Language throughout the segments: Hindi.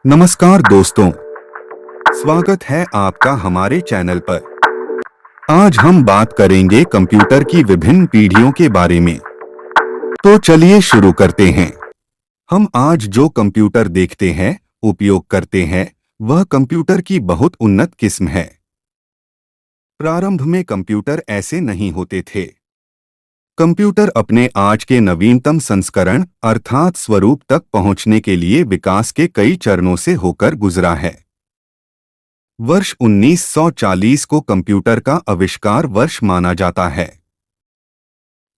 नमस्कार दोस्तों, स्वागत है आपका हमारे चैनल पर। आज हम बात करेंगे कंप्यूटर की विभिन्न पीढ़ियों के बारे में। तो चलिए शुरू करते हैं। हम आज जो कंप्यूटर देखते हैं, उपयोग करते हैं, वह कंप्यूटर की बहुत उन्नत किस्म है। प्रारंभ में कंप्यूटर ऐसे नहीं होते थे। कंप्यूटर अपने आज के नवीनतम संस्करण अर्थात स्वरूप तक पहुंचने के लिए विकास के कई चरणों से होकर गुजरा है। वर्ष 1940 को कंप्यूटर का आविष्कार वर्ष माना जाता है।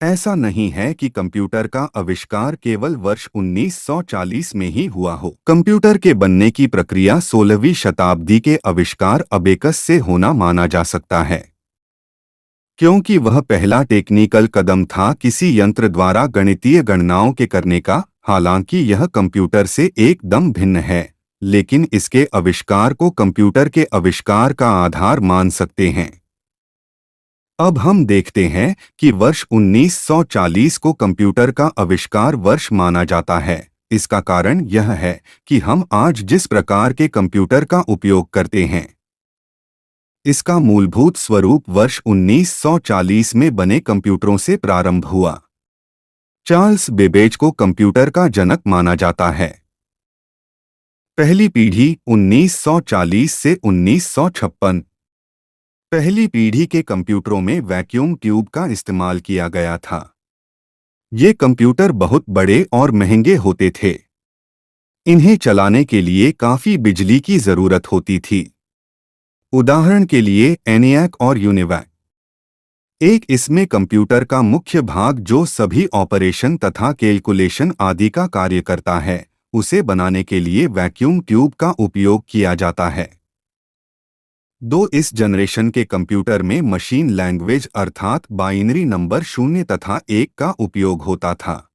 ऐसा नहीं है कि कंप्यूटर का आविष्कार केवल वर्ष 1940 में ही हुआ हो। कंप्यूटर के बनने की प्रक्रिया 16वीं शताब्दी के आविष्कार अबेकस से होना माना जा सकता है, क्योंकि वह पहला टेक्निकल कदम था किसी यंत्र द्वारा गणितीय गणनाओं के करने का। हालांकि यह कंप्यूटर से एकदम भिन्न है, लेकिन इसके आविष्कार को कंप्यूटर के आविष्कार का आधार मान सकते हैं। अब हम देखते हैं कि वर्ष 1940 को कंप्यूटर का आविष्कार वर्ष माना जाता है। इसका कारण यह है कि हम आज जिस प्रकार के कंप्यूटर का उपयोग करते हैं, इसका मूलभूत स्वरूप वर्ष 1940 में बने कंप्यूटरों से प्रारंभ हुआ। चार्ल्स बेबेज को कंप्यूटर का जनक माना जाता है। पहली पीढ़ी 1940 से 1956। पहली पीढ़ी के कंप्यूटरों में वैक्यूम ट्यूब का इस्तेमाल किया गया था। ये कंप्यूटर बहुत बड़े और महंगे होते थे। इन्हें चलाने के लिए काफी बिजली की जरूरत होती थी। उदाहरण के लिए एनियाक और यूनिवैक। एक इसमें कंप्यूटर का मुख्य भाग जो सभी ऑपरेशन तथा कैलकुलेशन आदि का कार्य करता है, उसे बनाने के लिए वैक्यूम ट्यूब का उपयोग किया जाता है। दो इस जनरेशन के कंप्यूटर में मशीन लैंग्वेज अर्थात बाइनरी नंबर 0 तथा 1 का उपयोग होता था।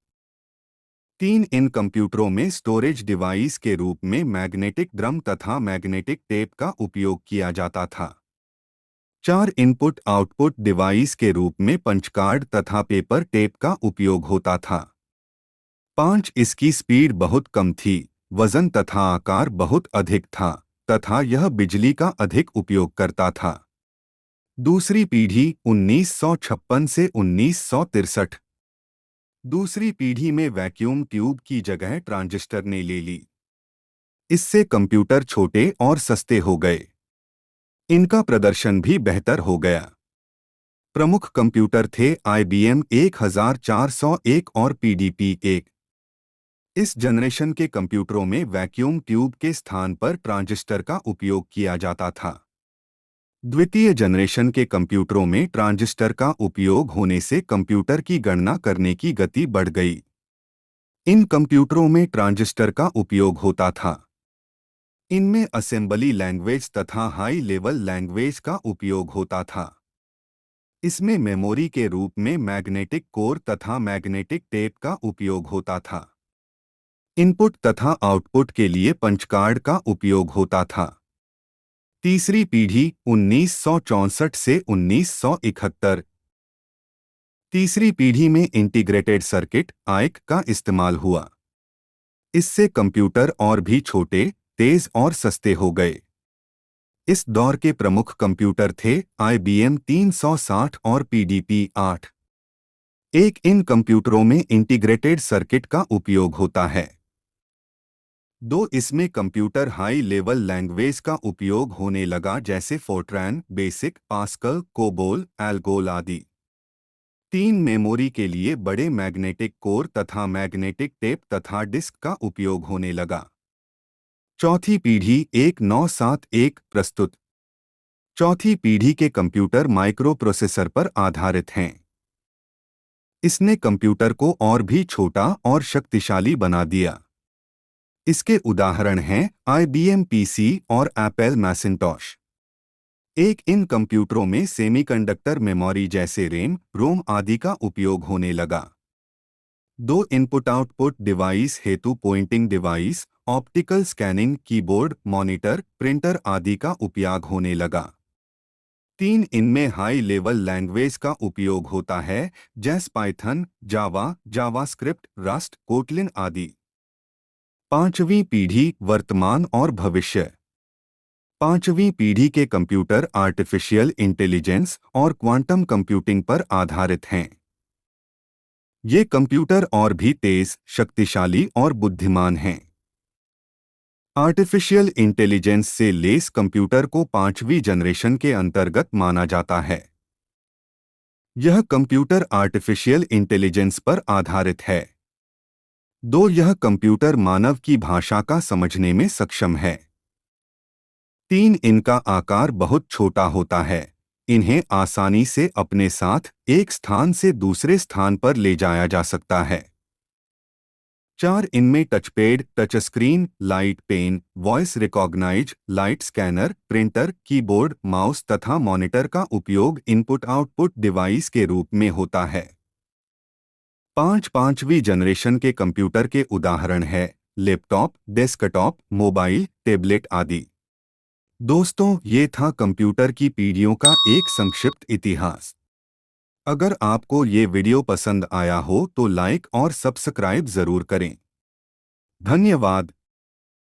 तीन इन कंप्यूटरों में स्टोरेज डिवाइस के रूप में मैग्नेटिक ड्रम तथा मैग्नेटिक टेप का उपयोग किया जाता था। चार इनपुट आउटपुट डिवाइस के रूप में पंच कार्ड तथा पेपर टेप का उपयोग होता था। पांच इसकी स्पीड बहुत कम थी, वजन तथा आकार बहुत अधिक था तथा यह बिजली का अधिक उपयोग करता था। दूसरी पीढ़ी 1956 से 1963। दूसरी पीढ़ी में वैक्यूम ट्यूब की जगह ट्रांजिस्टर ने ले ली। इससे कंप्यूटर छोटे और सस्ते हो गए। इनका प्रदर्शन भी बेहतर हो गया। प्रमुख कंप्यूटर थे IBM 1401 और PDP-1। इस जनरेशन के कंप्यूटरों में वैक्यूम ट्यूब के स्थान पर ट्रांजिस्टर का उपयोग किया जाता था। द्वितीय जनरेशन के कंप्यूटरों में ट्रांजिस्टर का उपयोग होने से कंप्यूटर की गणना करने की गति बढ़ गई। इन कंप्यूटरों में ट्रांजिस्टर का उपयोग होता था। इनमें असेंबली लैंग्वेज तथा हाई लेवल लैंग्वेज का उपयोग होता था। इसमें मेमोरी के रूप में मैग्नेटिक कोर तथा मैग्नेटिक टेप का उपयोग होता था। इनपुट तथा आउटपुट के लिए पंच कार्ड का उपयोग होता था। तीसरी पीढ़ी 1964 से 1971। तीसरी पीढ़ी में इंटीग्रेटेड सर्किट (आईसी) का इस्तेमाल हुआ। इससे कंप्यूटर और भी छोटे, तेज और सस्ते हो गए। इस दौर के प्रमुख कंप्यूटर थे IBM 360 और PDP-8। एक इन कंप्यूटरों में इंटीग्रेटेड सर्किट का उपयोग होता है। दो इसमें कंप्यूटर हाई लेवल लैंग्वेज का उपयोग होने लगा, जैसे Fortran, basic, pascal, COBOL, ALGOL आदि। तीन मेमोरी के लिए बड़े मैग्नेटिक कोर तथा मैग्नेटिक टेप तथा डिस्क का उपयोग होने लगा। चौथी पीढ़ी 1971 प्रस्तुत। चौथी पीढ़ी के कंप्यूटर माइक्रो प्रोसेसर पर आधारित हैं। इसने कंप्यूटर को और भी छोटा और शक्तिशाली बना दिया। इसके उदाहरण हैं IBM PC और एप्पल मैसिंटॉश। एक इन कंप्यूटरों में सेमीकंडक्टर मेमोरी जैसे रैम, रोम आदि का उपयोग होने लगा। दो इनपुट आउटपुट डिवाइस हेतु pointing device, optical scanning, keyboard, monitor, printer आदि का उपयोग होने लगा। तीन इनमें हाई लेवल लैंग्वेज का उपयोग होता है, जैसे पाइथन, जावा, जावास्क्रिप्ट, रस्ट, कोटलिन आदि। पांचवी पीढ़ी, वर्तमान और भविष्य। पांचवी पीढ़ी के कंप्यूटर आर्टिफिशियल इंटेलिजेंस और क्वांटम कंप्यूटिंग पर आधारित हैं। ये कंप्यूटर और भी तेज, शक्तिशाली और बुद्धिमान हैं। आर्टिफिशियल इंटेलिजेंस से लेस कंप्यूटर को पांचवी जनरेशन के अंतर्गत माना जाता है। यह कंप्यूटर आर्टिफिशियल इंटेलिजेंस पर आधारित है। यह कंप्यूटर मानव की भाषा का समझने में सक्षम है। 3, इनका आकार बहुत छोटा होता है। इन्हें आसानी से अपने साथ एक स्थान से दूसरे स्थान पर ले जाया जा सकता है। 4, इनमें touchpad, touch screen, light pen, voice recognise, light scanner, printer, keyboard, mouse तथा मॉनिटर का उपयोग इनपुट आउटपुट डिवाइस के रूप में होता है। 5, पांचवी जनरेशन के कंप्यूटर के उदाहरण है लैपटॉप, डेस्कटॉप, मोबाइल, टैबलेट आदि। दोस्तों, ये था कंप्यूटर की पीढ़ियों का एक संक्षिप्त इतिहास। अगर आपको ये वीडियो पसंद आया हो तो लाइक और सब्सक्राइब जरूर करें। धन्यवाद।